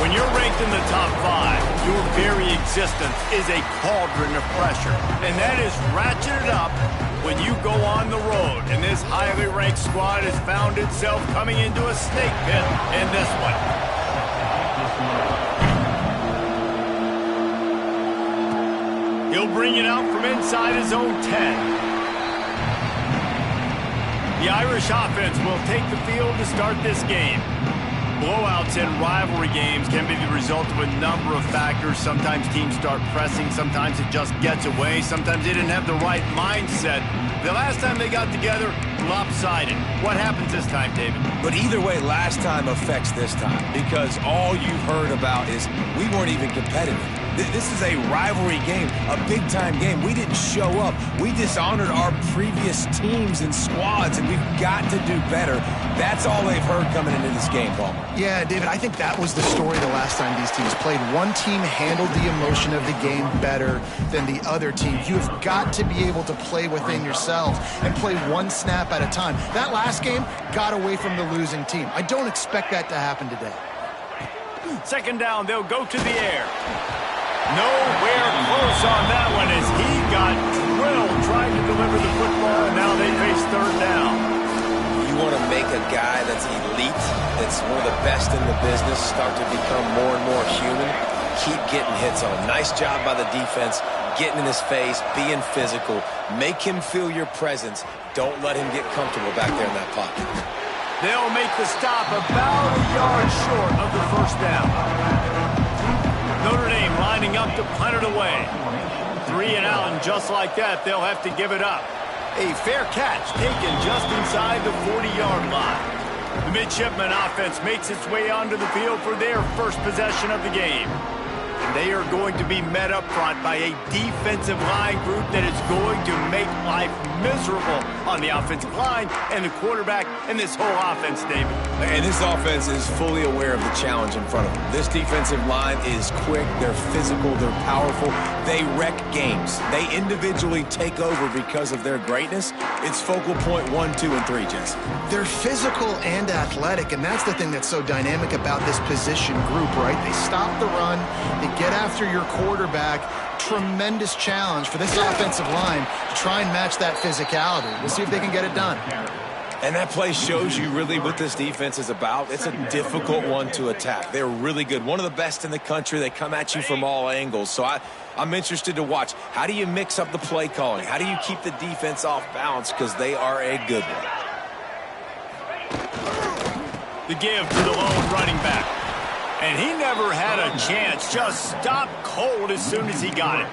When you're ranked in the top 5, your very existence is a cauldron of pressure. And that is ratcheted up when you go on the road. And this highly ranked squad has found itself coming into a snake pit in this one. He'll bring it out from inside his own 10. The Irish offense will take the field to start this game. Blowouts in rivalry games can be the result of a number of factors. Sometimes teams start pressing. Sometimes it just gets away. Sometimes they didn't have the right mindset. The last time they got together, lopsided. What happens this time, David? But either way, last time affects this time because all you've heard about is we weren't even competitive. This is a rivalry game, a big-time game. We didn't show up. We dishonored our previous teams and squads, and we've got to do better. That's all they've heard coming into this game, Paul. Yeah, David, I think that was the story the last time these teams played. One team handled the emotion of the game better than the other team. You've got to be able to play within yourselves and play one snap at a time. That last game got away from the losing team. I don't expect that to happen today. Second down, they'll go to the air. Nowhere close on that one as he got drilled trying to deliver the football, and now they face third down. You want to make a guy that's elite, that's one of the best in the business, start to become more and more human. Keep getting hits on him. Nice job by the defense, getting in his face, being physical. Make him feel your presence. Don't let him get comfortable back there in that pocket. They'll make the stop about a yard short of the first down. Notre Dame lining up to punt it away. 3 and out, and just like that, they'll have to give it up. A fair catch taken just inside the 40-yard line. The midshipman offense makes its way onto the field for their first possession of the game. And they are going to be met up front by a defensive line group that is going to make life miserable on the offensive line and the quarterback and this whole offense, David. And this offense is fully aware of the challenge in front of them. This defensive line is quick, they're physical, they're powerful. They wreck games. They individually take over because of their greatness. It's focal point 1, 2, and 3, Jesse. They're physical and athletic, and that's the thing that's so dynamic about this position group, right? They stop the run, they get after your quarterback. Tremendous challenge for this offensive line to try and match that physicality. We'll see if they can get it done. And that play shows you really what this defense is about. It's a difficult one to attack. They're really good. One of the best in the country. They come at you from all angles. So I'm interested to watch. How do you mix up the play calling? How do you keep the defense off balance? Because they are a good one. The give to the lone running back. And he never had a chance. Just stopped cold as soon as he got it.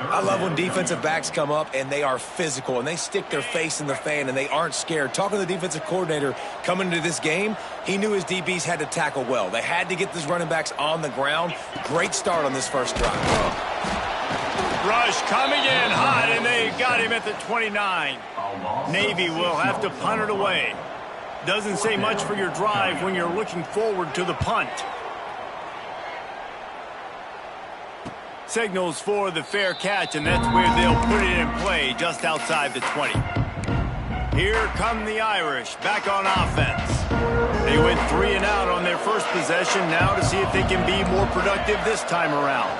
I love when defensive backs come up and they are physical and they stick their face in the fan and they aren't scared. Talking to the defensive coordinator coming into this game, he knew his DBs had to tackle well. They had to get these running backs on the ground. Great start on this first drive. Rush coming in hot, and they got him at the 29. Navy will have to punt it away. Doesn't say much for your drive when you're looking forward to the punt. Signals for the fair catch, and that's where they'll put it in play, just outside the 20. Here come the Irish, back on offense. They went 3 and out on their first possession, now to see if they can be more productive this time around.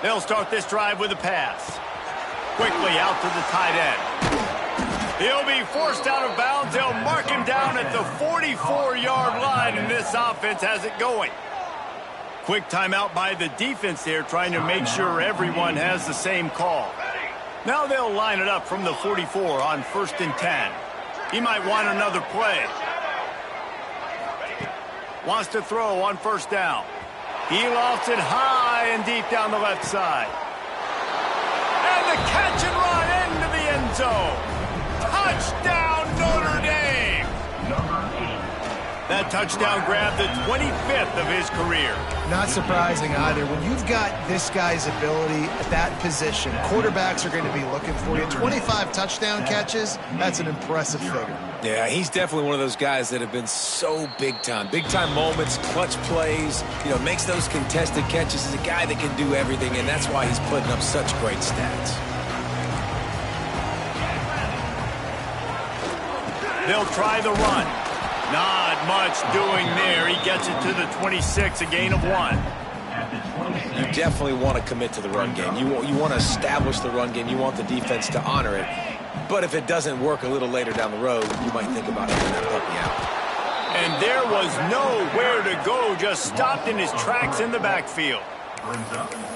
They'll start this drive with a pass. Quickly out to the tight end. He'll be forced out of bounds. They'll mark him down at the 44-yard line, and this offense has it going. Quick timeout by the defense there, trying to make sure everyone has the same call. Now they'll line it up from the 44 on 1st and 10. He might want another play. Wants to throw on 1st down. He lofts it high and deep down the left side. And the catch and run into the end zone. Touchdown, Notre Dame! That touchdown grabbed the 25th of his career. Not surprising either. When you've got this guy's ability at that position, quarterbacks are going to be looking for you. 25 touchdown catches, that's an impressive figure. Yeah, he's definitely one of those guys that have been so big time. Big time moments, clutch plays, makes those contested catches. He's a guy that can do everything, and that's why he's putting up such great stats. They'll try the run. Not much doing there. He gets it to the 26, a gain of 1. You definitely want to commit to the run game. You want to establish the run game. You want the defense to honor it. But if it doesn't work a little later down the road, you might think about having that puppy out. And there was nowhere to go, just stopped in his tracks in the backfield.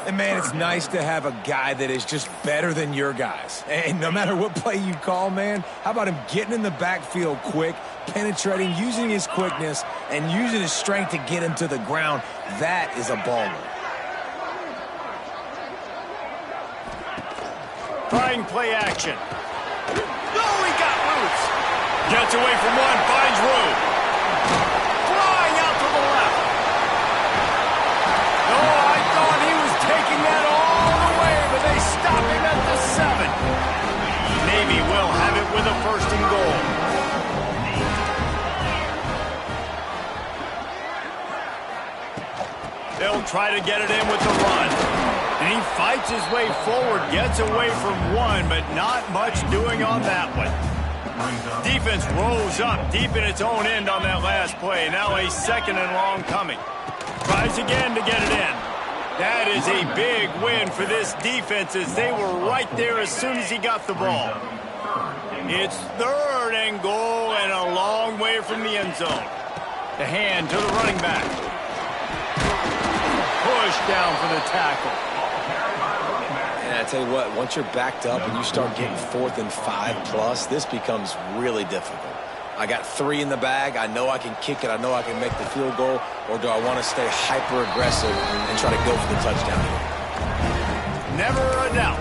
And, man, it's nice to have a guy that is just better than your guys. And no matter what play you call, man, how about him getting in the backfield quick, penetrating, using his quickness, and using his strength to get him to the ground? That is a baller. Trying play action. No, he got loose. Gets away from one, finds room. Flying out to the left. Oh, I thought he was taking that all the way, but they stop him at the 7. Navy will have it with a 1st and goal. They'll try to get it in with the run. And he fights his way forward, gets away from one, but not much doing on that one. Defense rolls up deep in its own end on that last play. Now a 2nd and long coming. Tries again to get it in. That is a big win for this defense as they were right there as soon as he got the ball. It's 3rd and goal and a long way from the end zone. The hand to the running back. Push down for the tackle. And I tell you what, once you're backed up and you start getting 4th and 5 plus, this becomes really difficult. I got 3 in the bag. I know I can kick it. I know I can make the field goal. Or do I want to stay hyper-aggressive and try to go for the touchdown here? Never a doubt.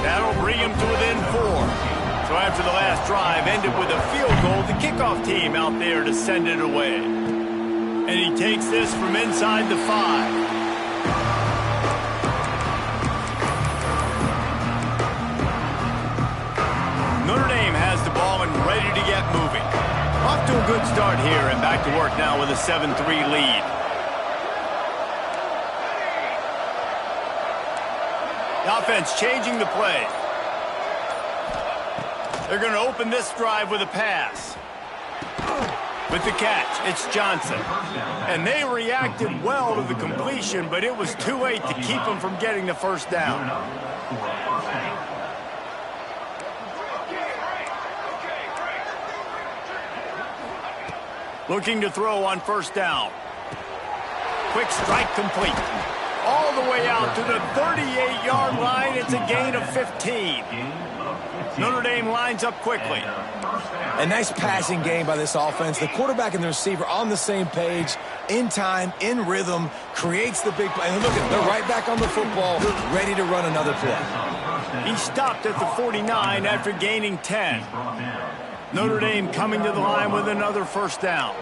That'll bring him to within 4. So after the last drive ended with a field goal, the kickoff team out there to send it away. And he takes this from inside the 5. Notre Dame has the ball and ready to get moving. Off to a good start here and back to work now with a 7-3 lead. The offense changing the play. They're going to open this drive with a pass. With the catch, it's Johnson. And they reacted well to the completion, but it was too late to keep them from getting the 1st down. Looking to throw on 1st down. Quick strike complete. All the way out to the 38-yard line. It's a gain of 15. Notre Dame lines up quickly. A nice passing game by this offense. The quarterback and the receiver on the same page, in time, in rhythm, creates the big play. And look, they're right back on the football, ready to run another play. He stopped at the 49 after gaining 10. Notre Dame coming to the line with another 1st down.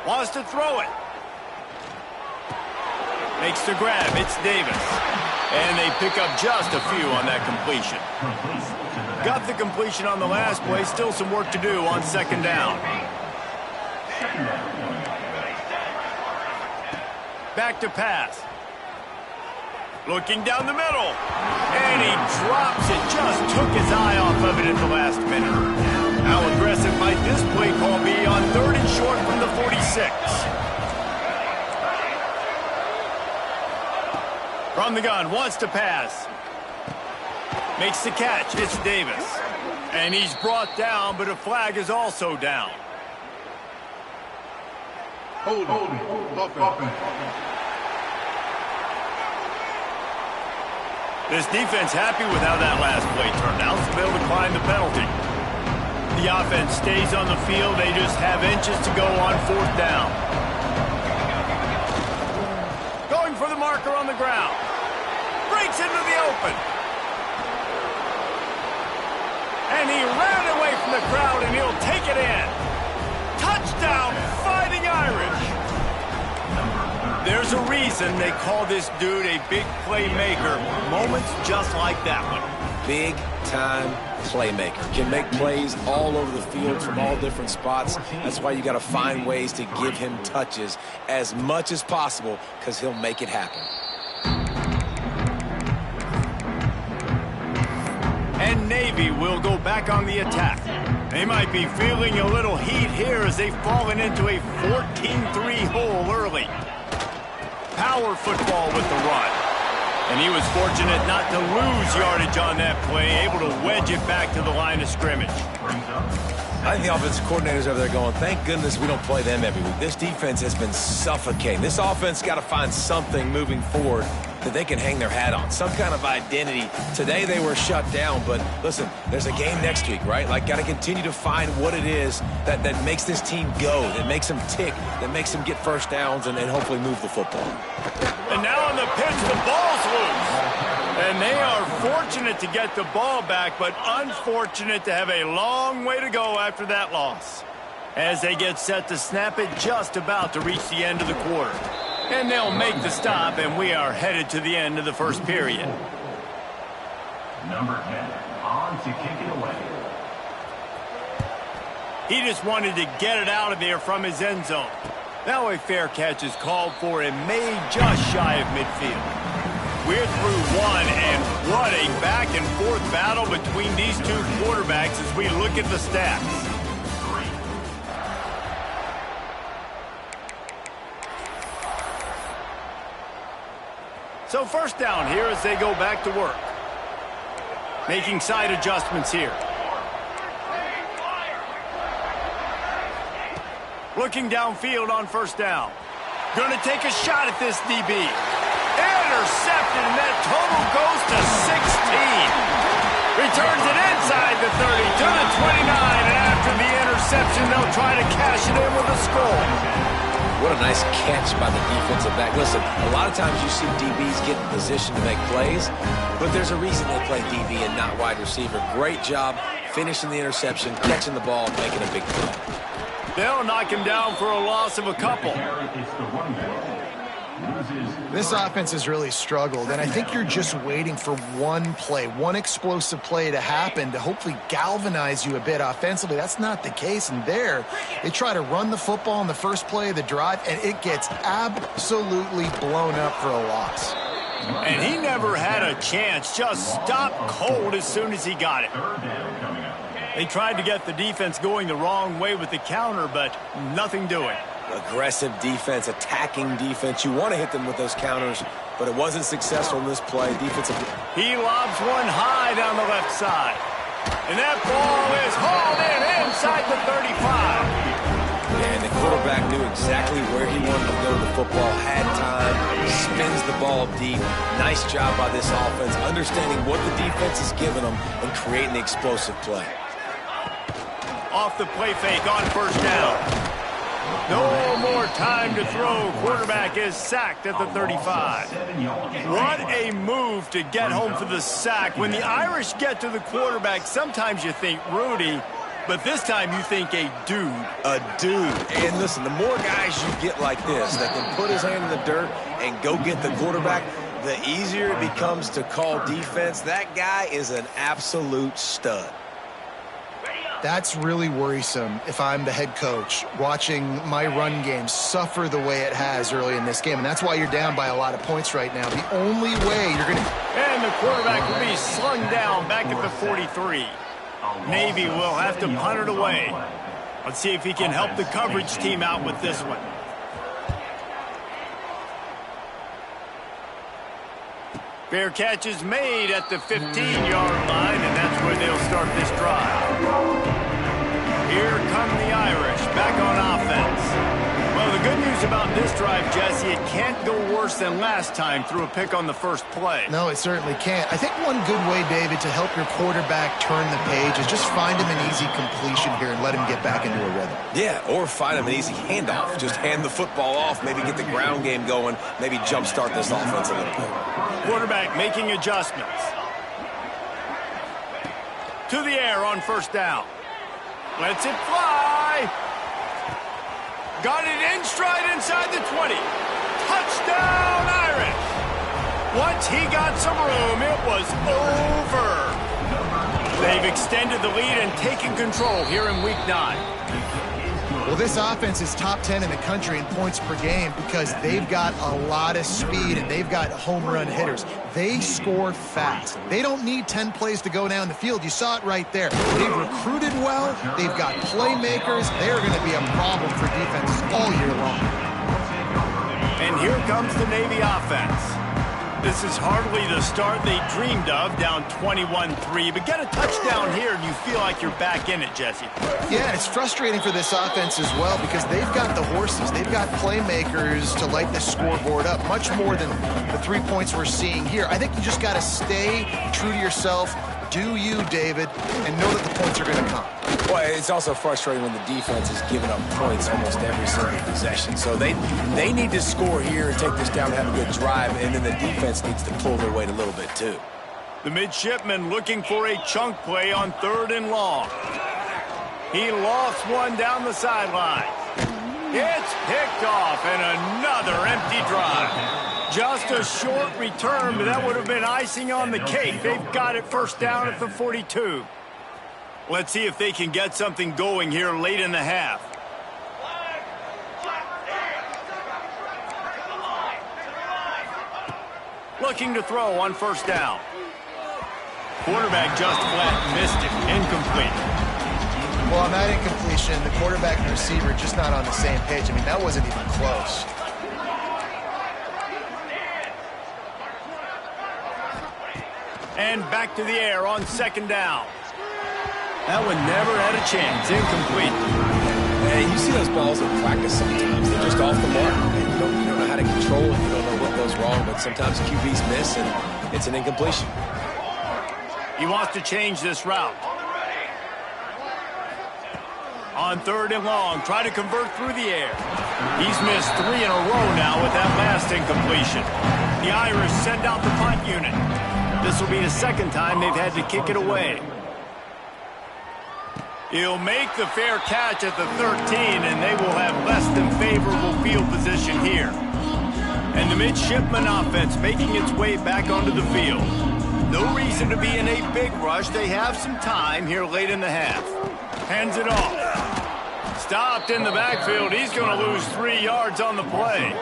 Wants to throw it. Makes the grab. It's Davis. And they pick up just a few on that completion. Got the completion on the last play. Still some work to do on 2nd down. Back to pass. Looking down the middle. And he drops it. Just took his eye off of it at the last minute. How aggressive might this play call be on 3rd and short from the 46? From the gun, wants to pass. Makes the catch. It's Davis. And he's brought down, but a flag is also down. Hold on. This defense happy with how that last play turned out, so they'll decline the penalty. The offense stays on the field. They just have inches to go on 4th down. Going for the marker on the ground. Breaks into the open. And he ran away from the crowd, and he'll take it in. Touchdown, Fighting Irish. There's a reason they call this dude a big playmaker. Moments just like that one. Big-time playmaker. Can make plays all over the field from all different spots. That's why you got to find ways to give him touches as much as possible, because he'll make it happen. And Navy will go back on the attack. They might be feeling a little heat here as they've fallen into a 14-3 hole early. Power football with the run. And he was fortunate not to lose yardage on that play, able to wedge it back to the line of scrimmage. I think the offensive coordinators over there going, thank goodness we don't play them every week. This defense has been suffocating. This offense got to find something moving forward that they can hang their hat on, some kind of identity. Today they were shut down, but listen, there's a game next week, right? Like, got to continue to find what it is that makes this team go, that makes them tick, that makes them get first downs and hopefully move the football. And now on the pitch, the ball's loose. And they are fortunate to get the ball back, but unfortunate to have a long way to go after that loss. As they get set to snap it, just about to reach the end of the quarter. And they'll make the stop, and we are headed to the end of the first period. Number 10, on to kick it away. He just wanted to get it out of there from his end zone. Now a fair catch is called for and made just shy of midfield. We're through one, and what a back-and-forth battle between these two quarterbacks as we look at the stats. So first down here as they go back to work. Making side adjustments here. Looking downfield on first down. Going to take a shot at this DB. Intercepted, and that total goes to 16. Returns it inside the 30 to the 29, and after the interception, they'll try to cash it in with a score. What a nice catch by the defensive back. Listen, a lot of times you see DBs get in position to make plays, but there's a reason they play DB and not wide receiver. Great job finishing the interception, catching the ball, making a big play. They'll knock him down for a loss of a couple. This offense has really struggled, and I think you're just waiting for one play, one explosive play to happen to hopefully galvanize you a bit offensively. That's not the case, and there, they try to run the football in the first play of the drive, and it gets absolutely blown up for a loss. And he never had a chance, just stopped cold as soon as he got it. They tried to get the defense going the wrong way with the counter, but nothing doing. Aggressive defense, attacking defense. You want to hit them with those counters, but it wasn't successful in this play. Defensive. He lobs one high down the left side. And that ball is hauled in inside the 35. And the quarterback knew exactly where he wanted to go to the football, had time, spins the ball deep. Nice job by this offense, understanding what the defense is giving them and creating the explosive play. Off the play fake on first down. No more time to throw. Quarterback is sacked at the 35. What a move to get home for the sack. When the Irish get to the quarterback, sometimes you think Rudy, but this time you think a dude. A dude. And listen, the more guys you get like this that can put his hand in the dirt and go get the quarterback, the easier it becomes to call defense. That guy is an absolute stud. That's really worrisome if I'm the head coach watching my run game suffer the way it has early in this game. And that's why you're down by a lot of points right now. The only way you're going to... And the quarterback will be slung down back at the 43. Navy will have to punt it away. Let's see if he can help the coverage team out with this one. Fair catch is made at the 15-yard line, and that's where they'll start this drive. Here come the Irish, back on offense. Well, the good news about this drive, Jesse, it can't go worse than last time through a pick on the first play. No, it certainly can't. I think one good way, David, to help your quarterback turn the page is just find him an easy completion here and let him get back into a rhythm. Yeah, or find him an easy handoff. Just hand the football off, maybe get the ground game going, maybe jumpstart this offense a little bit. Quarterback making adjustments. To the air on first down. Lets it fly. Got it in stride inside the 20. Touchdown, Irish. Once he got some room, it was over. They've extended the lead and taken control here in Week 9. Well, this offense is top 10 in the country in points per game because they've got a lot of speed and they've got home run hitters. They score fast. They don't need 10 plays to go down the field. You saw it right there. They've recruited well. They've got playmakers. They're going to be a problem for defenses all year long. And here comes the Navy offense. This is hardly the start they dreamed of, down 21-3, but get a touchdown here and you feel like you're back in it, Jesse. Yeah, it's frustrating for this offense as well because they've got the horses. They've got playmakers to light the scoreboard up, much more than the 3 points we're seeing here. I think you just got to stay true to yourself, do you, David, and know that the points are going to come. Well, it's also frustrating when the defense is giving up points almost every single possession. So they need to score here and take this down and have a good drive, and then the defense needs to pull their weight a little bit too. The midshipman looking for a chunk play on 3rd and long. He lost one down the sideline. It's picked off, and another empty drive. Just a short return, but that would have been icing on the cake. They've got it first down at the 42. Let's see if they can get something going here late in the half. Looking to throw on 1st down. Quarterback just flat missed it. Incomplete. Well, on that incompletion, the quarterback and receiver just not on the same page. I mean, that wasn't even close. And back to the air on 2nd down. That one never had a chance. Incomplete. Hey, you see those balls in practice sometimes. They're just off the mark. And you don't know how to control it. You don't know what goes wrong, but sometimes QBs miss, and it's an incompletion. He wants to change this route. On 3rd and long, try to convert through the air. He's missed 3 in a row now with that last incompletion. The Irish send out the punt unit. This will be the 2nd time they've had to kick it away. He'll make the fair catch at the 13, and they will have less than favorable field position here. And the midshipman offense making its way back onto the field. No reason to be in a big rush. They have some time here late in the half. Hands it off. Stopped in the backfield. He's going to lose 3 yards on the play.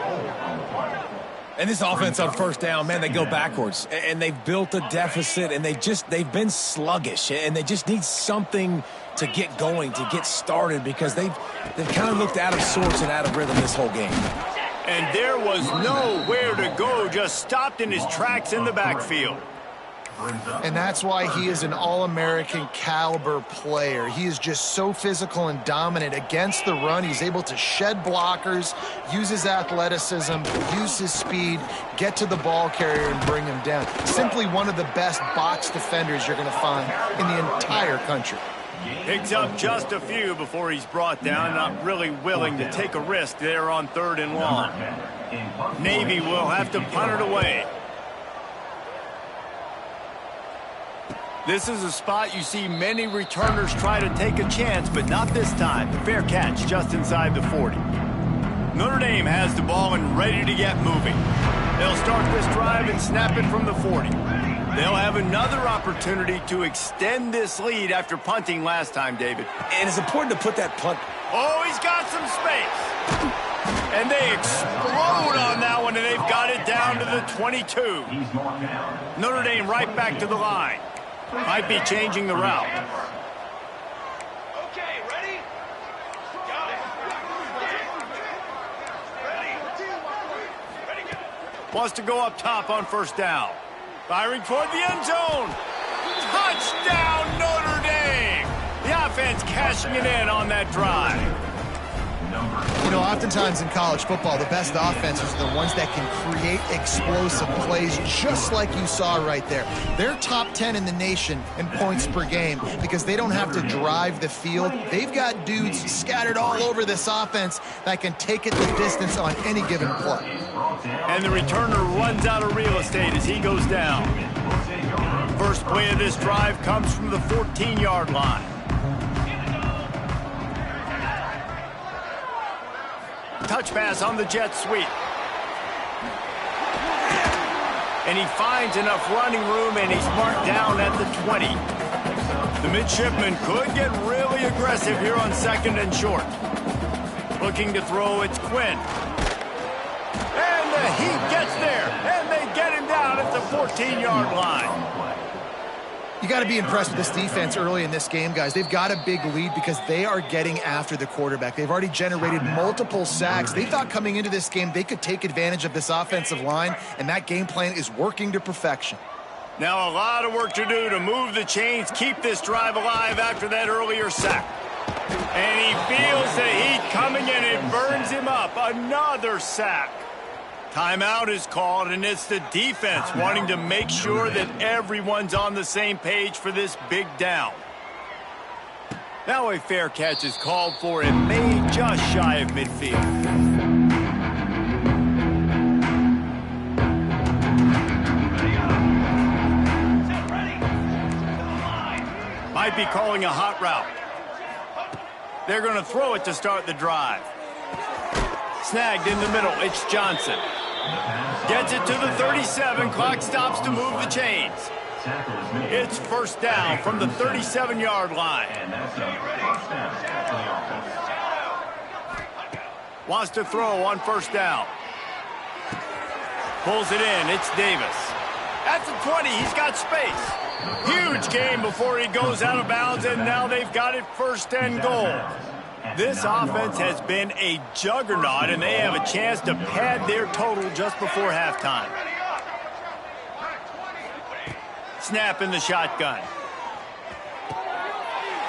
And this offense on 1st down, man, they go backwards. And they've built a deficit, and they've been sluggish. And they just need something to get going, to get started, because they've kind of looked out of sorts and out of rhythm this whole game. And there was nowhere to go, just stopped in his tracks in the backfield. And that's why he is an All-American caliber player. He is just so physical and dominant against the run. He's able to shed blockers, use his athleticism, use his speed, get to the ball carrier and bring him down. Simply one of the best box defenders you're going to find in the entire country. Picks up just a few before he's brought down, not really willing to take a risk there on 3rd and long. Navy will have to punt it away. This is a spot you see many returners try to take a chance, but not this time. The fair catch just inside the 40. Notre Dame has the ball and ready to get moving. They'll start this drive and snap it from the 40. They'll have another opportunity to extend this lead after punting last time, David. And it's important to put that punt. Oh, he's got some space. And they explode on that one, and they've got it down to the 22. Notre Dame right back to the line. Might be changing the route. Okay, ready? Got it. Ready, go. Wants to go up top on 1st down. Firing toward the end zone. Touchdown, Notre Dame. The offense cashing it in on that drive. You know, oftentimes in college football, the best offenses are the ones that can create explosive plays, just like you saw right there. They're top 10 in the nation in points per game because they don't have to drive the field. They've got dudes scattered all over this offense that can take it the distance on any given play. And the returner runs out of real estate as he goes down. First play of this drive comes from the 14-yard line. Touch pass on the jet sweep. And he finds enough running room, and he's marked down at the 20. The midshipman could get really aggressive here on 2nd and short. Looking to throw, it's Quinn. And the Heat gets there, and they get him down at the 14-yard line. You got to be impressed with this defense early in this game, guys. They've got a big lead because they are getting after the quarterback. They've already generated multiple sacks. They thought coming into this game they could take advantage of this offensive line, and that game plan is working to perfection. Now a lot of work to do to move the chains, keep this drive alive after that earlier sack. And he feels the heat coming in. It burns him up. Another sack. Timeout is called, and it's the defense wanting to make sure that everyone's on the same page for this big down. Now a fair catch is called for and made just shy of midfield. Might be calling a hot route. They're going to throw it to start the drive. Snagged in the middle, it's Johnson. Gets it to the 37, clock stops to move the chains. It's first down from the 37-yard line. Wants to throw on first down. Pulls it in, it's Davis. At the 20, he's got space. Huge gain before he goes out of bounds, and now they've got it first and goal. This offense has been a juggernaut, and they have a chance to pad their total just before halftime. Snap in the shotgun.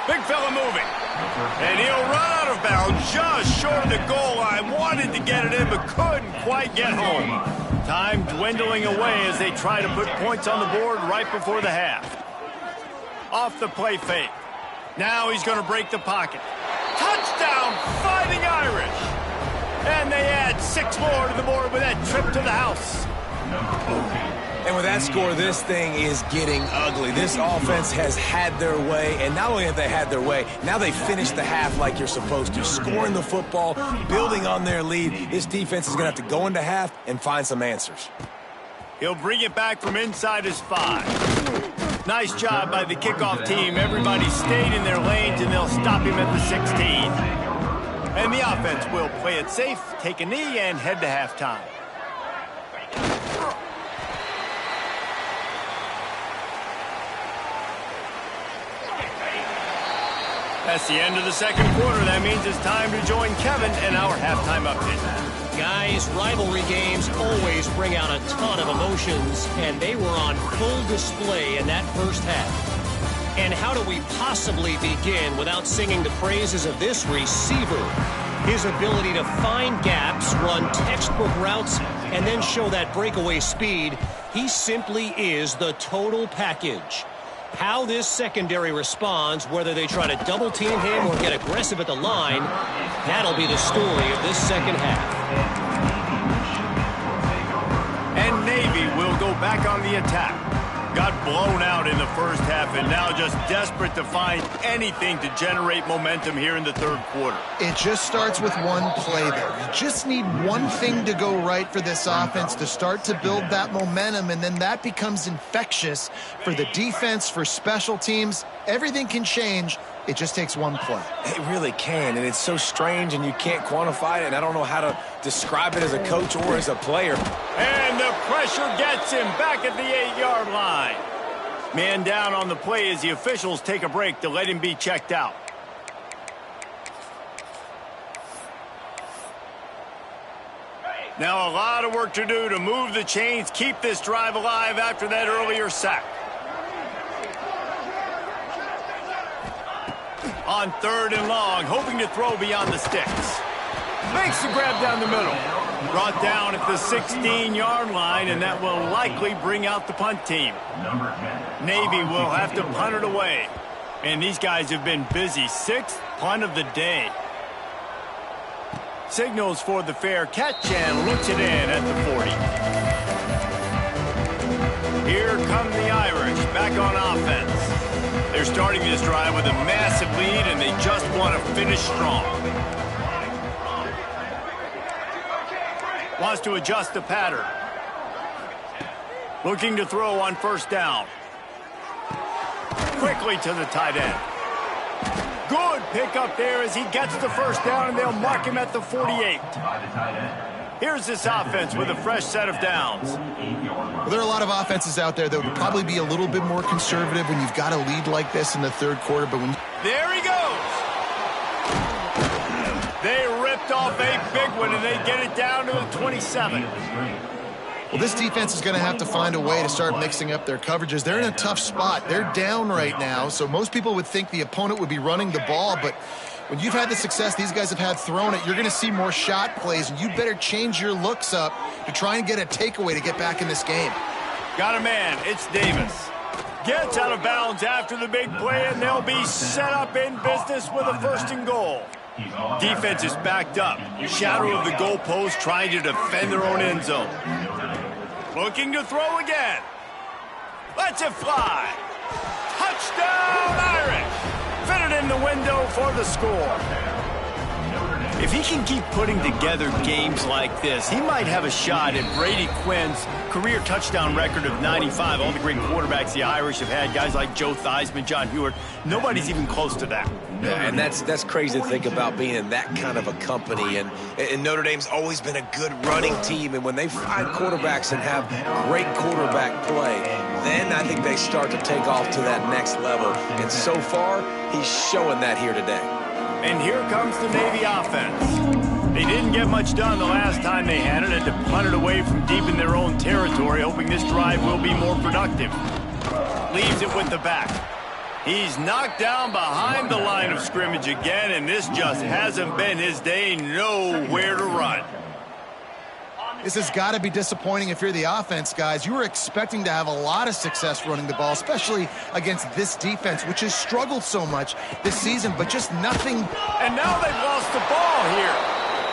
Big fella moving. And he'll run out of bounds just short of the goal line. Wanted to get it in, but couldn't quite get home. Time dwindling away as they try to put points on the board right before the half. Off the play fake. Now he's going to break the pocket. Touchdown, Fighting Irish. And they add 6 more to the board with that trip to the house. And with that score, this thing is getting ugly. This offense has had their way, and not only have they had their way, now they finished the half like you're supposed to, scoring the football, building on their lead. This defense is going to have to go into half and find some answers. He'll bring it back from inside his 5. Nice job by the kickoff team. Everybody stayed in their lanes, and they'll stop him at the 16. And the offense will play it safe, take a knee, and head to halftime. That's the end of the second quarter. That means it's time to join Kevin in our halftime update. Guys, rivalry games always bring out a ton of emotions, and they were on full display in that first half. And how do we possibly begin without singing the praises of this receiver? His ability to find gaps, run textbook routes, and then show that breakaway speed. He simply is the total package. How this secondary responds, whether they try to double-team him or get aggressive at the line, that'll be the story of this second half. And Navy will go back on the attack. Got blown out in the first half and now just desperate to find anything to generate momentum here in the third quarter. It just starts with one play, though. You just need one thing to go right for this offense to start to build that momentum, and then that becomes infectious for the defense, for special teams. Everything can change. It just takes one play. It really can, and it's so strange, and you can't quantify it, and I don't know how to describe it as a coach or as a player. And the pressure gets him back at the 8-yard line. Man down on the play as the officials take a break to let him be checked out. Now a lot of work to do to move the chains, keep this drive alive after that earlier sack. On 3rd and long, hoping to throw beyond the sticks. Makes the grab down the middle. Brought down at the 16-yard line, and that will likely bring out the punt team. Navy will have to punt it away. And these guys have been busy. 6th punt of the day. Signals for the fair catch and looks it in at the 40. Here come the Irish back on offense. They're starting this drive with a massive lead, and they just want to finish strong. Wants to adjust the pattern. Looking to throw on first down. Quickly to the tight end. Good pickup there as he gets the first down, and they'll mark him at the 48. Here's this offense with a fresh set of downs. Well, there are a lot of offenses out there that would probably be a little bit more conservative when you've got a lead like this in the third quarter. But when there he goes. They ripped off a big one, and they get it down to the 27. Well, this defense is going to have to find a way to start mixing up their coverages. They're in a tough spot. They're down right now, so most people would think the opponent would be running the ball, but when you've had the success these guys have had throwing it, you're going to see more shot plays, and you better change your looks up to try and get a takeaway to get back in this game. Got a man. It's Davis. Gets out of bounds after the big play, and they'll be set up in business with a 1st and goal. Defense is backed up. Shadow of the goalpost trying to defend their own end zone. Looking to throw again. Lets it fly. Touchdown, Irish. Fitted in the window for the score. If he can keep putting together games like this, he might have a shot at Brady Quinn's career touchdown record of 95. All the great quarterbacks the Irish have had, guys like Joe Theismann, John Hewart, nobody's even close to that. Yeah, and that's crazy to think about being in that kind of a company. And Notre Dame's always been a good running team. And when they find quarterbacks and have great quarterback play, then I think they start to take off to that next level. And so far, he's showing that here today. And here comes the Navy offense. They didn't get much done the last time they had it, and to punt it away from deep in their own territory, hoping this drive will be more productive. Leaves it with the back. He's knocked down behind the line of scrimmage again, and this just hasn't been his day. Nowhere to run. This has got to be disappointing if you're the offense, guys. You were expecting to have a lot of success running the ball, especially against this defense, which has struggled so much this season, but just nothing. And now they've lost the ball here.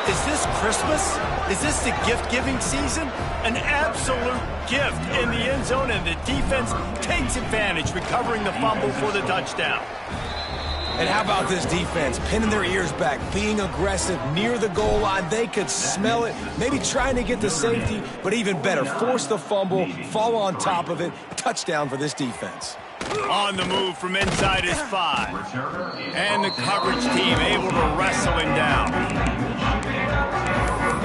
Is this Christmas? Is this the gift-giving season? An absolute gift in the end zone, and the defense takes advantage, recovering the fumble for the touchdown. And how about this defense? Pinning their ears back, being aggressive near the goal line. They could smell it, maybe trying to get the safety, but even better, force the fumble, fall on top of it. Touchdown for this defense. On the move from inside his 5. And the coverage team able to wrestle him down.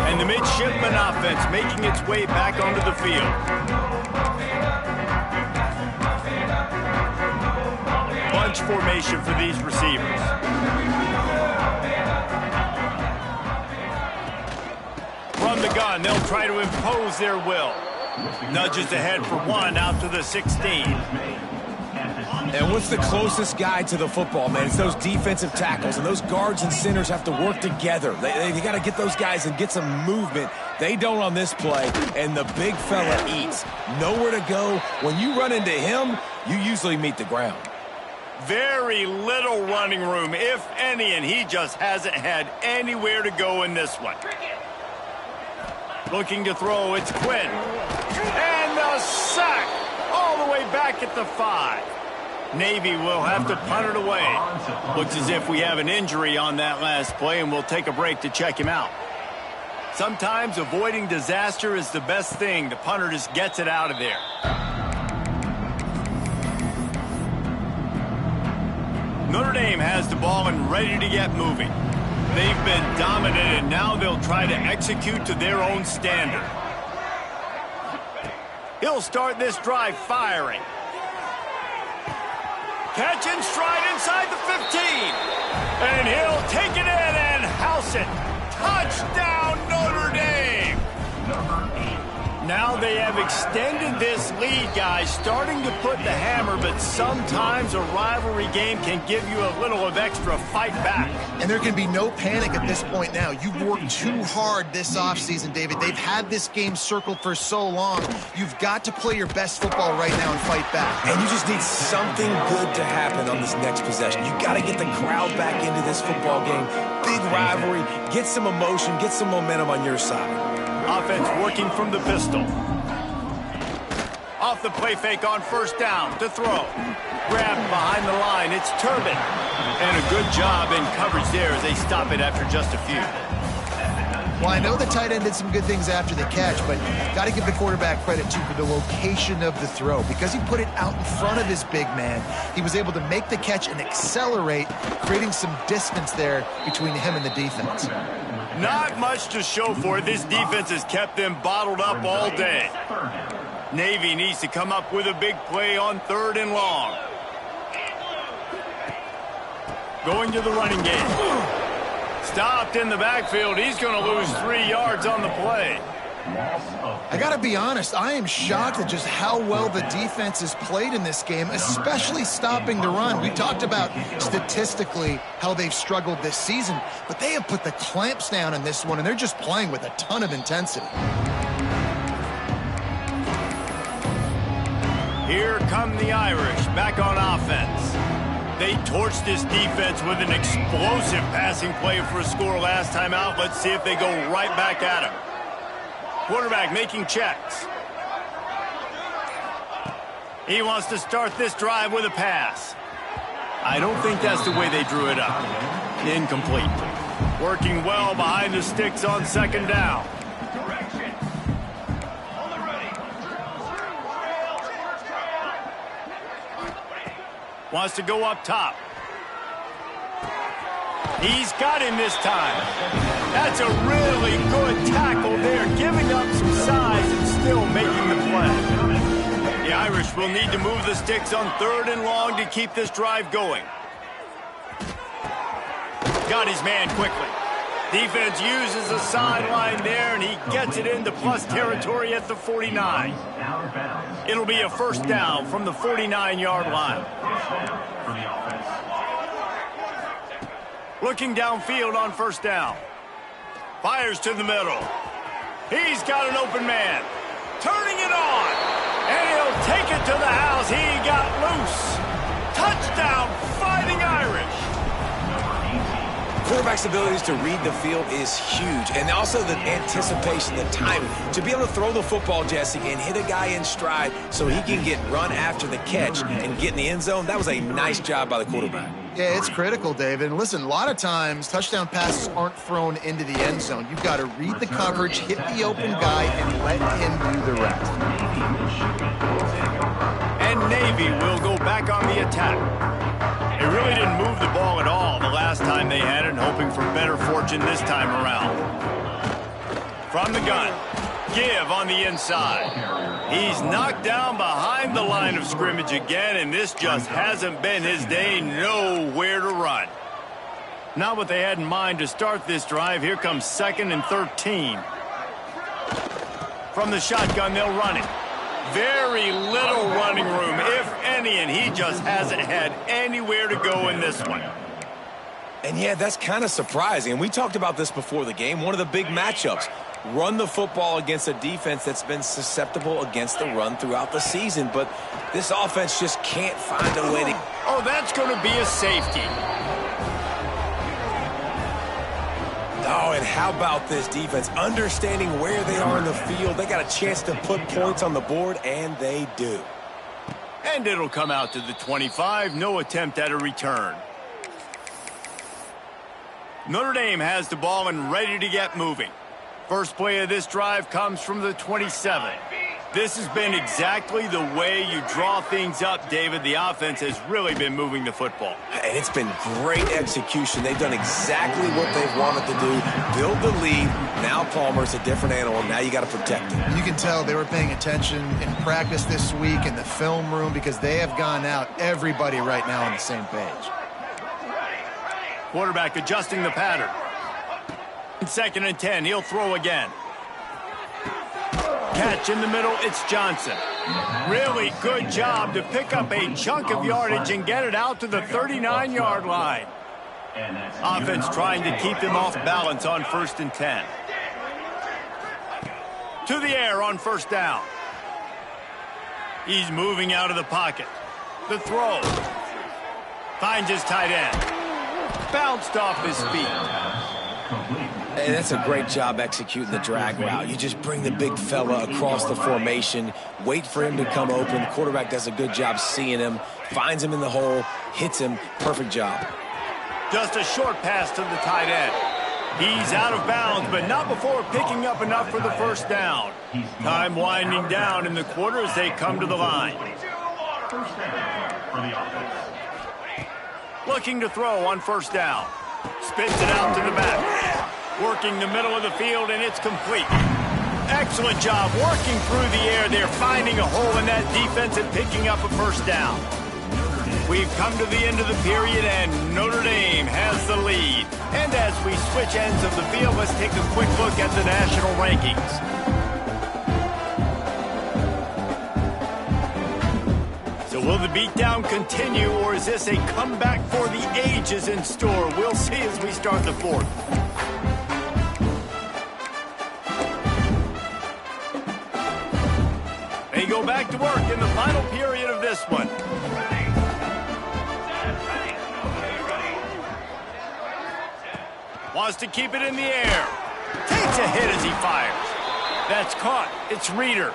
And the midshipman offense making its way back onto the field. Bunch formation for these receivers. From the gun, they'll try to impose their will. Nudges ahead for 1 out to the 16. And what's the closest guy to the football, man? It's those defensive tackles, and those guards and centers have to work together. They got to get those guys and get some movement. They don't on this play, and the big fella eats. Nowhere to go. When you run into him, you usually meet the ground. Very little running room, if any, and he just hasn't had anywhere to go in this one. Looking to throw, it's Quinn. And the sack all the way back at the 5. Navy will have to punt it away. Looks as if we have an injury on that last play, and we'll take a break to check him out. Sometimes avoiding disaster is the best thing. The punter just gets it out of there. Notre Dame has the ball and ready to get moving. They've been dominant, and now they'll try to execute to their own standard. He'll start this drive firing. Catch and stride inside the 15. And he'll take it in and house it. Touchdown, Notre Dame. Now they have extended this lead, guys, starting to put the hammer, but sometimes a rivalry game can give you a little of extra fight back. And there can be no panic at this point now. You've worked too hard this offseason, David. They've had this game circled for so long. You've got to play your best football right now and fight back. And you just need something good to happen on this next possession. You got to get the crowd back into this football game. Big rivalry. Get some emotion. Get some momentum on your side. Offense working from the pistol. Off the play fake on first down to throw. Grabbed behind the line. It's Turbin. And a good job in coverage there as they stop it after just a few. Well, I know the tight end did some good things after the catch, but got to give the quarterback credit, too, for the location of the throw. Because he put it out in front of his big man, he was able to make the catch and accelerate, creating some distance there between him and the defense. Not much to show for it. This defense has kept them bottled up all day. Navy needs to come up with a big play on 3rd and long. Going to the running game. Stopped in the backfield. He's going to lose 3 yards on the play. I got to be honest, I am shocked at just how well the defense has played in this game, especially stopping the run. We talked about statistically how they've struggled this season, but they have put the clamps down in this one, and they're just playing with a ton of intensity. Here come the Irish back on offense. They torched this defense with an explosive passing play for a score last time out. Let's see if they go right back at him. Quarterback making checks. He wants to start this drive with a pass. I don't think that's the way they drew it up. Incomplete. Working well behind the sticks on 2nd down. Wants to go up top. He's got him this time. That's a really good tackle there, giving up some size and still making the play. The Irish will need to move the sticks on 3rd and long to keep this drive going. Got his man quickly. Defense uses a sideline there, and he gets it into plus territory at the 49. It'll be a 1st down from the 49-yard line. Looking downfield on 1st down. Fires to the middle. He's got an open man. Turning it on. And he'll take it to the house. He got loose. Touchdown, Fighting Irish. Quarterback's abilities to read the field is huge, and also the anticipation, the timing. To be able to throw the football, Jesse, and hit a guy in stride so he can get run after the catch and get in the end zone, that was a nice job by the quarterback. Yeah, it's critical, David. And listen, a lot of times touchdown passes aren't thrown into the end zone. You've got to read the coverage, hit the open guy, and let him do the rest. And Navy will go back on the attack. They really didn't move the ball at all the last time they had it, hoping for better fortune this time around. From the gun, give on the inside. He's knocked down behind the line of scrimmage again, and this just hasn't been his day. Nowhere to run. Not what they had in mind to start this drive. Here comes 2nd and 13. From the shotgun, they'll run it. Very little running room, if any, and he just hasn't had anywhere to go in this one. And yeah, that's kind of surprising. And we talked about this before the game. One of the big matchups. Run the football against a defense that's been susceptible against the run throughout the season. But this offense just can't find a way to... Oh, that's going to be a safety. Oh, and how about this defense? Understanding where they are in the field. They got a chance to put points on the board, and they do. And it'll come out to the 25. No attempt at a return. Notre Dame has the ball and ready to get moving. First play of this drive comes from the 27. This has been exactly the way you draw things up, David. The offense has really been moving the football. And it's been great execution. They've done exactly what they've wanted to do. Build the lead. Now Palmer's a different animal. Now you got to protect him. You can tell they were paying attention in practice this week in the film room because they have gone out everybody right now on the same page. Quarterback adjusting the pattern. 2nd and 10. He'll throw again. Catch in the middle, it's Johnson. Really good job to pick up a chunk of yardage and get it out to the 39-yard line. Offense trying to keep them off balance on 1st and 10. To the air on 1st down. He's moving out of the pocket. The throw. Finds his tight end. Bounced off his feet. And that's a great job executing the drag route. You just bring the big fella across the formation, wait for him to come open. The quarterback does a good job seeing him, finds him in the hole, hits him. Perfect job. Just a short pass to the tight end. He's out of bounds, but not before picking up enough for the first down. Time winding down in the quarter as they come to the line. First down for the offense. Looking to throw on first down. Spits it out to the back. Working the middle of the field, and it's complete. Excellent job working through the air. They're finding a hole in that defense and picking up a first down. We've come to the end of the period, and Notre Dame has the lead. And as we switch ends of the field, let's take a quick look at the national rankings. So will the beatdown continue, or is this a comeback for the ages in store? We'll see as we start the fourth. They go back to work in the final period of this one. Wants to keep it in the air. Takes a hit as he fires. That's caught. It's Reeder.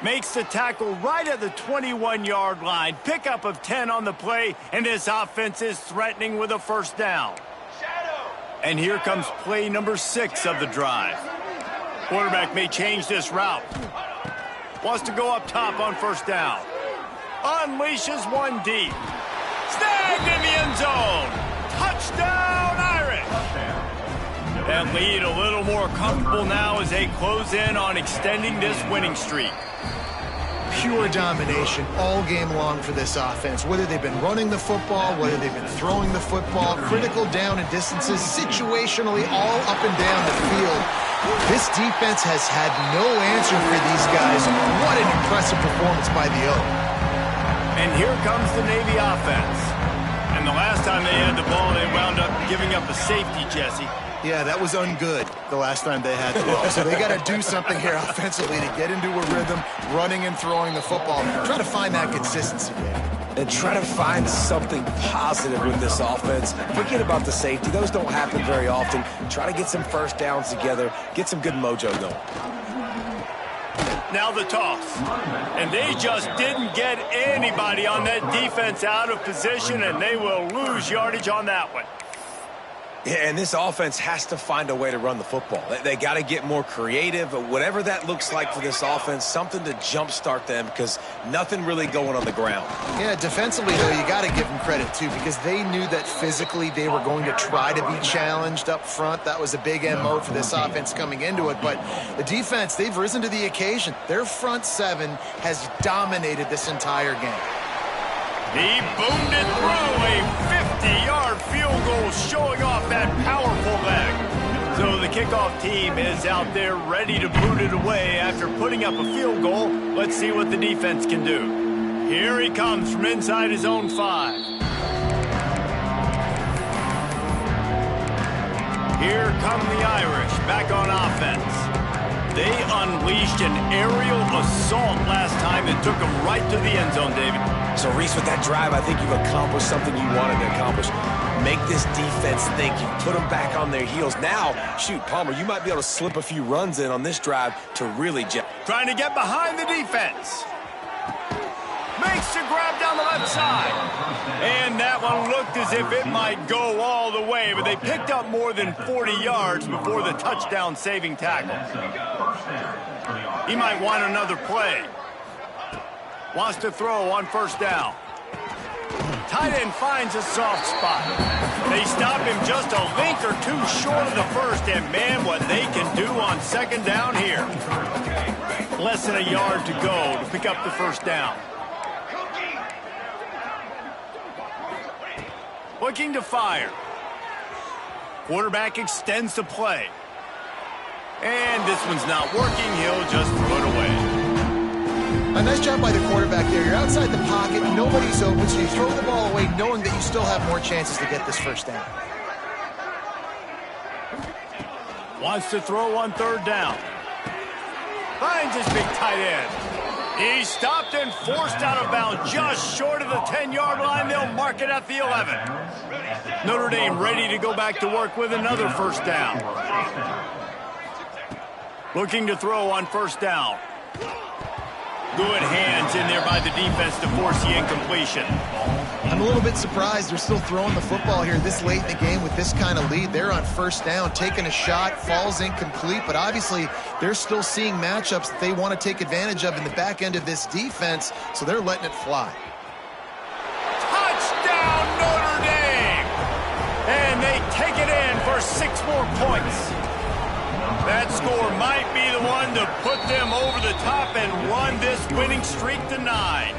Makes the tackle right at the 21-yard line. Pickup of 10 on the play, and this offense is threatening with a first down. And here comes play number 6 of the drive. Quarterback may change this route. Wants to go up top on first down. Unleashes one deep. Snagged in the end zone. Touchdown, Irish. That lead a little more comfortable now as they close in on extending this winning streak. Pure domination all game long for this offense. Whether they've been running the football, whether they've been throwing the football, critical down and distances, situationally all up and down the field. This defense has had no answer for these guys. What an impressive performance by the O. And here comes the Navy offense. And the last time they had the ball, they wound up giving up a safety, Jesse. Yeah, that was ungood the last time they had the ball. So they got to do something here offensively to get into a rhythm, running and throwing the football. Try to find that consistency there. And try to find something positive with this offense. Forget about the safety. Those don't happen very often. Try to get some first downs together. Get some good mojo going. Now the toss. And they just didn't get anybody on that defense out of position, and they will lose yardage on that one. Yeah, and this offense has to find a way to run the football. They got to get more creative, whatever that looks like for this offense, something to jumpstart them because nothing really going on the ground. Yeah, defensively, though, you got to give them credit, too, because they knew that physically they were going to try to be challenged up front. That was a big MO for this offense coming into it. But the defense, they've risen to the occasion. Their front seven has dominated this entire game. He boomed it through a 50-yard field goal, showing off that powerful leg. So the kickoff team is out there ready to boot it away after putting up a field goal. Let's see what the defense can do. Here he comes from inside his own 5. Here come the Irish back on offense. They unleashed an aerial assault last time and took them right to the end zone, David. So, Reese, with that drive, I think you've accomplished something you wanted to accomplish. Make this defense think. You put them back on their heels. Now, shoot, Palmer, you might be able to slip a few runs in on this drive to really jet. Trying to get behind the defense. Makes the grab down the left side. And that one looked as if it might go all the way, but they picked up more than 40 yards before the touchdown-saving tackle. He might want another play. Wants to throw on first down. Tight end finds a soft spot. They stop him just a link or two short of the first, and man, what they can do on second down here. Less than a yard to go to pick up the first down. Looking to fire. Quarterback extends the play. And this one's not working. He'll just throw it away. A nice job by the quarterback there. You're outside the pocket. Nobody's open, so you throw the ball away knowing that you still have more chances to get this first down. Wants to throw on third down. Finds his big tight end. He's stopped and forced out of bounds just short of the 10-yard line. They'll mark it at the 11. Notre Dame ready to go back to work with another first down. Looking to throw on first down. Good hands in there by the defense to force the incompletion. I'm a little bit surprised they're still throwing the football here this late in the game with this kind of lead. They're on first down, taking a shot, falls incomplete, but obviously they're still seeing matchups that they want to take advantage of in the back end of this defense, so they're letting it fly. Touchdown, Notre Dame! And they take it in for 6 more points. That score might be the one to put them over the top and run this winning streak to 9.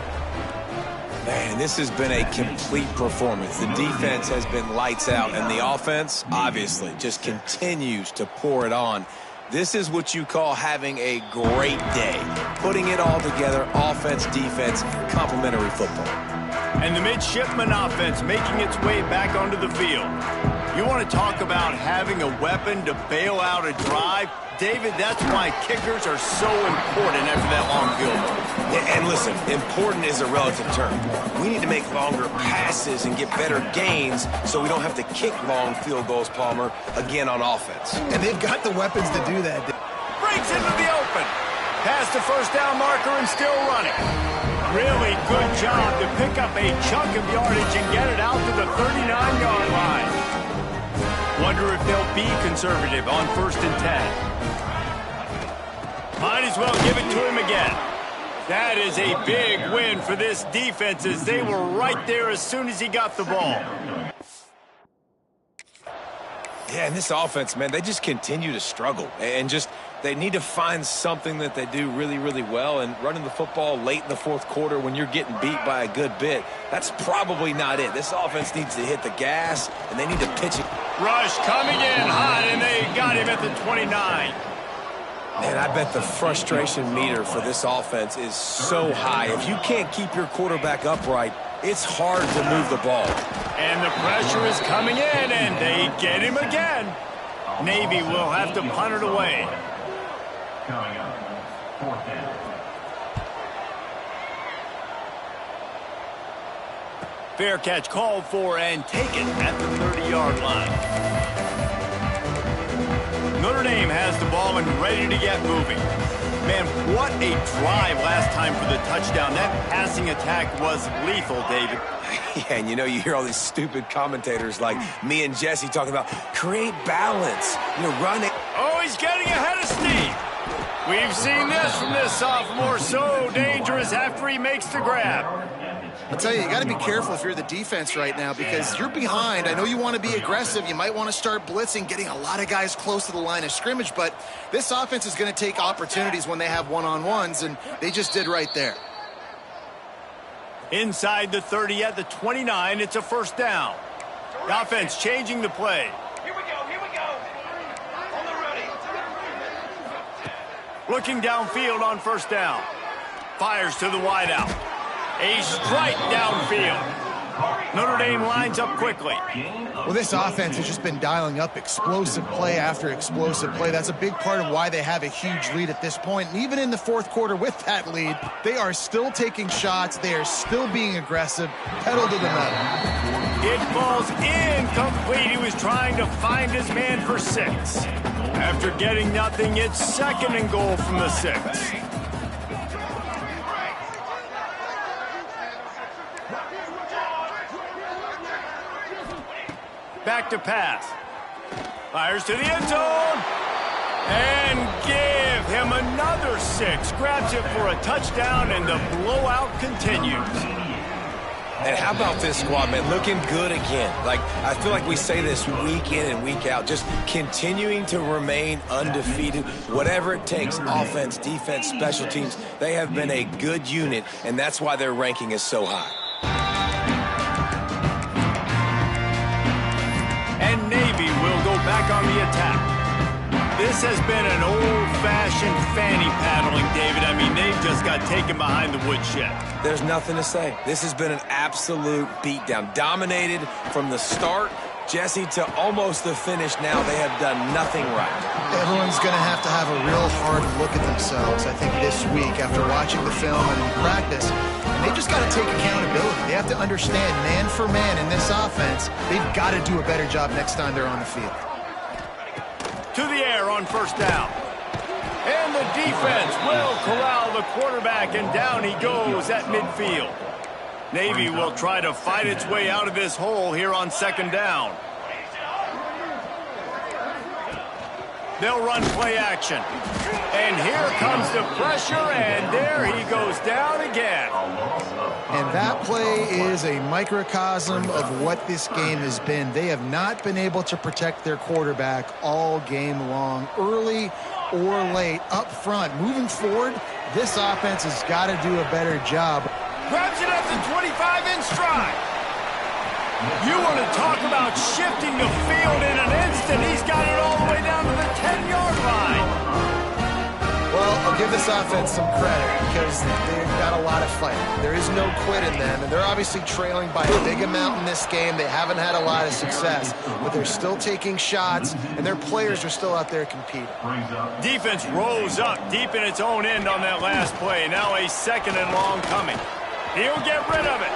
Man, this has been a complete performance. The defense has been lights out, and the offense, obviously, just continues to pour it on. This is what you call having a great day. Putting it all together, offense, defense, complementary football. And the midshipman offense making its way back onto the field. You want to talk about having a weapon to bail out a drive? David, that's why kickers are so important after that long field goal. Yeah, and listen, important is a relative term. We need to make longer passes and get better gains so we don't have to kick long field goals, Palmer, again on offense. And they've got the weapons to do that. Breaks into the open. Past the first down marker and still running. Really good job to pick up a chunk of yardage and get it out to the 39-yard line. Wonder if they'll be conservative on 1st and 10. Might as well give it to him again. That is a big win for this defense as they were right there as soon as he got the ball. Yeah, and this offense, man, they just continue to struggle. And just, they need to find something that they do really, really well. And running the football late in the 4th quarter when you're getting beat by a good bit, that's probably not it. This offense needs to hit the gas, and they need to pitch it. Rush coming in hot, and they got him at the 29. Man, I bet the frustration meter for this offense is so high. If you can't keep your quarterback upright, it's hard to move the ball. And the pressure is coming in, and they get him again. Navy will have to punt it away. Coming up, 4th down. Fair catch called for and taken at the 30-yard line. Notre Dame has the ball and ready to get moving. Man, what a drive last time for the touchdown. That passing attack was lethal, David. Yeah, and you hear all these stupid commentators like me and Jesse talking about create balance, run it. Oh, he's getting ahead of Steve. We've seen this from this sophomore, so dangerous after he makes the grab. I'll tell you got to be careful if you're the defense right now because you're behind. I know you want to be aggressive. You might want to start blitzing, getting a lot of guys close to the line of scrimmage, but this offense is going to take opportunities when they have one-on-ones, and they just did right there. Inside the 30 at the 29, it's a 1st down. The offense changing the play. Here we go. On the ready. Looking downfield on 1st down. Fires to the wideout. A strike downfield. Notre Dame lines up quickly. Well, this offense has just been dialing up explosive play after explosive play. That's a big part of why they have a huge lead at this point. And even in the 4th quarter with that lead, they are still taking shots. They are still being aggressive. Pedal to the metal. It falls incomplete. He was trying to find his man for 6. After getting nothing, it's 2nd and goal from the 6. Back to pass. Fires to the end zone. And give him another 6. Grabs it for a touchdown, and the blowout continues. And how about this squad, man? Looking good again. I feel like we say this week in and week out, just continuing to remain undefeated. Whatever it takes, offense, defense, special teams, they have been a good unit, and that's why their ranking is so high. And Navy will go back on the attack. This has been an old-fashioned fanny paddling, David. I mean, they've just got taken behind the woodshed. There's nothing to say. This has been an absolute beatdown. Dominated from the start, Jesse, to almost the finish now. They have done nothing right. Everyone's going to have a real hard look at themselves, I think, this week after watching the film and in practice. And they've just got to take accountability. They have to understand, man for man in this offense, they've got to do a better job next time they're on the field. To the air on 1st down. And the defense will corral the quarterback, and down he goes at midfield. Navy will try to fight its way out of this hole here on second down. They'll run play action. And here comes the pressure, and there he goes down again. And that play is a microcosm of what this game has been. They have not been able to protect their quarterback all game long, early or late, up front. Moving forward, this offense has got to do a better job. Grabs it at the 25 in stride. You want to talk about shifting the field in an instant. He's got it all the way down to the 10-yard line. Well, I'll give this offense some credit because they've got a lot of fight. There is no quit in them, and they're obviously trailing by a big amount in this game. They haven't had a lot of success, but they're still taking shots, and their players are still out there competing. Defense rose up deep in its own end on that last play. Now a second and long coming. He'll get rid of it.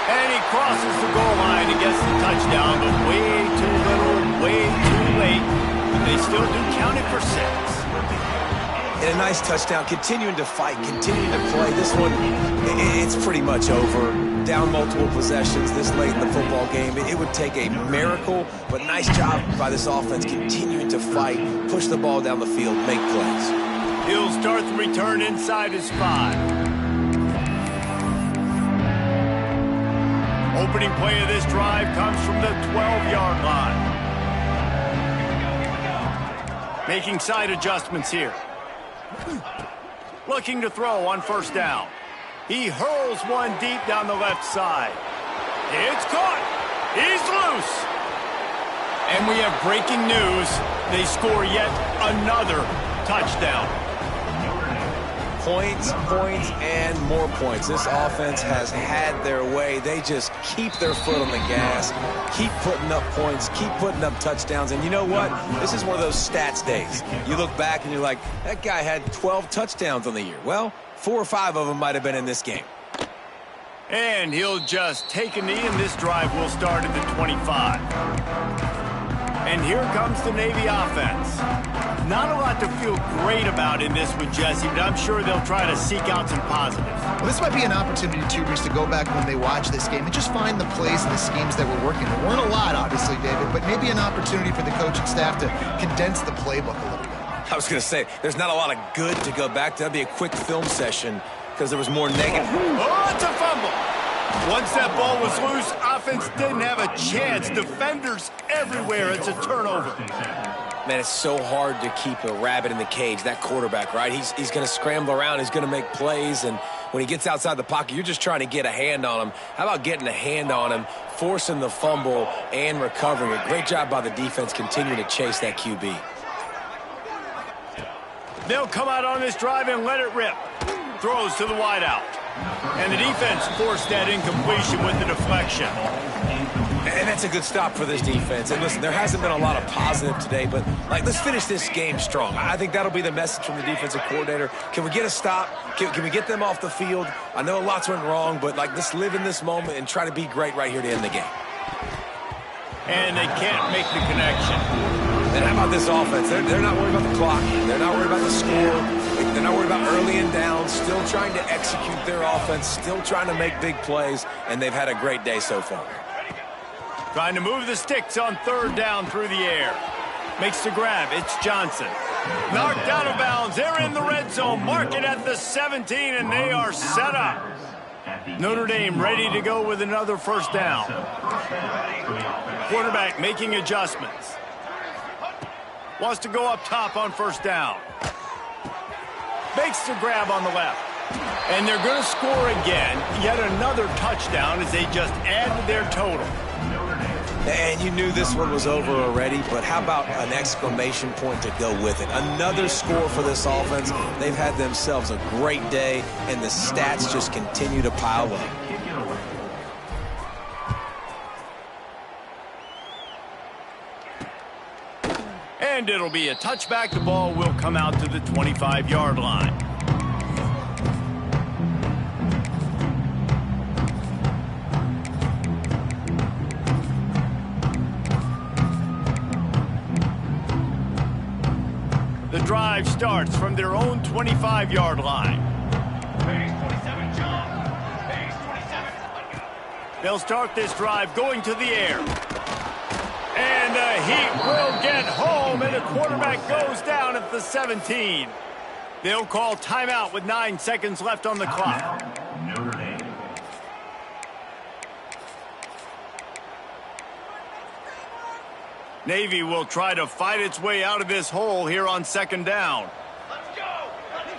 And he crosses the goal line and gets the touchdown, but way too little, way too late. But they still do count it for 6. And a nice touchdown, continuing to fight, continuing to play. This one, it's pretty much over. Down multiple possessions this late in the football game. It would take a miracle, but nice job by this offense continuing to fight, push the ball down the field, make plays. He'll start the return inside his 5. Opening play of this drive comes from the 12-yard line. Making side adjustments here. Looking to throw on first down. He hurls one deep down the left side. It's caught. He's loose. And we have breaking news. They score yet another touchdown. Points, points, and more points. This offense has had their way. They just keep their foot on the gas, keep putting up points, keep putting up touchdowns. And you know what? This is one of those stats days. You look back and you're like, that guy had 12 touchdowns on the year. Well, 4 or 5 of them might have been in this game. And he'll just take a knee, and this drive will start at the 25. And here comes the Navy offense. Not a lot to feel great about in this with Jesse, but I'm sure they'll try to seek out some positives. Well, this might be an opportunity, too, Reese, to go back when they watch this game and just find the plays and the schemes that were working. There weren't a lot, obviously, David, but maybe an opportunity for the coaching staff to condense the playbook a little bit. I was going to say, there's not a lot of good to go back to. That'd be a quick film session because there was more negative. Oh, it's a fumble. Once that ball was loose, offense didn't have a chance. Defenders everywhere. It's a turnover. Man, it's so hard to keep a rabbit in the cage, that quarterback, right? He's going to scramble around. He's going to make plays, and when he gets outside the pocket, you're just trying to get a hand on him. How about getting a hand on him, forcing the fumble, and recovering it? Great job by the defense continuing to chase that QB. They'll come out on this drive and let it rip. Throws to the wideout. And the defense forced that incompletion with the deflection. And that's a good stop for this defense. And listen, there hasn't been a lot of positive today, but let's finish this game strong. I think that'll be the message from the defensive coordinator. Can we get a stop? Can we get them off the field? I know lots went wrong, but let's live in this moment and try to be great right here to end the game. And they can't make the connection. And how about this offense? They're not worried about the clock. They're not worried about the score. They're not worried about early and down. Still trying to execute their offense. Still trying to make big plays. And they've had a great day so far. Trying to move the sticks on third down through the air. Makes the grab. It's Johnson. Knocked out of bounds. They're in the red zone. Mark it at the 17, and they are set up. Notre Dame ready to go with another first down. Quarterback making adjustments. Wants to go up top on first down. Makes the grab on the left. And they're going to score again. Yet another touchdown as they just add to their total. And you knew this one was over already, but how about an exclamation point to go with it? Another score for this offense. They've had themselves a great day, and the stats just continue to pile up. And it'll be a touchback. The ball will come out to the 25-yard line. The drive starts from their own 25-yard line. Base 27, John. Base 27. They'll start this drive going to the air. And the Heat will get home, and the quarterback goes down at the 17. They'll call timeout with 9 seconds left on the clock. Notre Dame. Navy will try to fight its way out of this hole here on second down. Let's go! Let's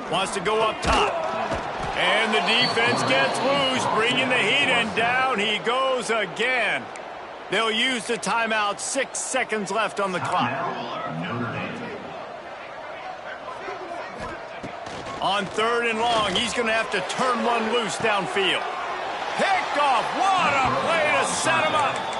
go! Wants to go up top. And the defense gets loose, bringing the Heat, and down he goes again. They'll use the timeout. 6 seconds left on the clock. Notre Dame. On 3rd and long, he's going to have to turn one loose downfield. Picked off. What a play to set him up.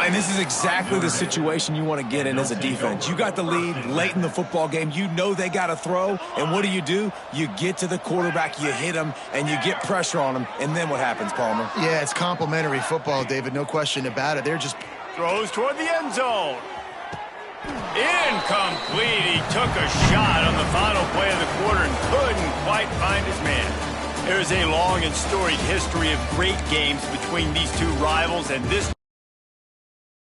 And this is exactly the situation you want to get in as a defense. You got the lead late in the football game. You know they got to throw. And what do? You get to the quarterback, you hit him, and you get pressure on him. And then what happens, Palmer? Yeah, it's complimentary football, David. No question about it. They're just... Throws toward the end zone. Incomplete. He took a shot on the final play of the quarter and couldn't quite find his man. There's a long and storied history of great games between these two rivals, and this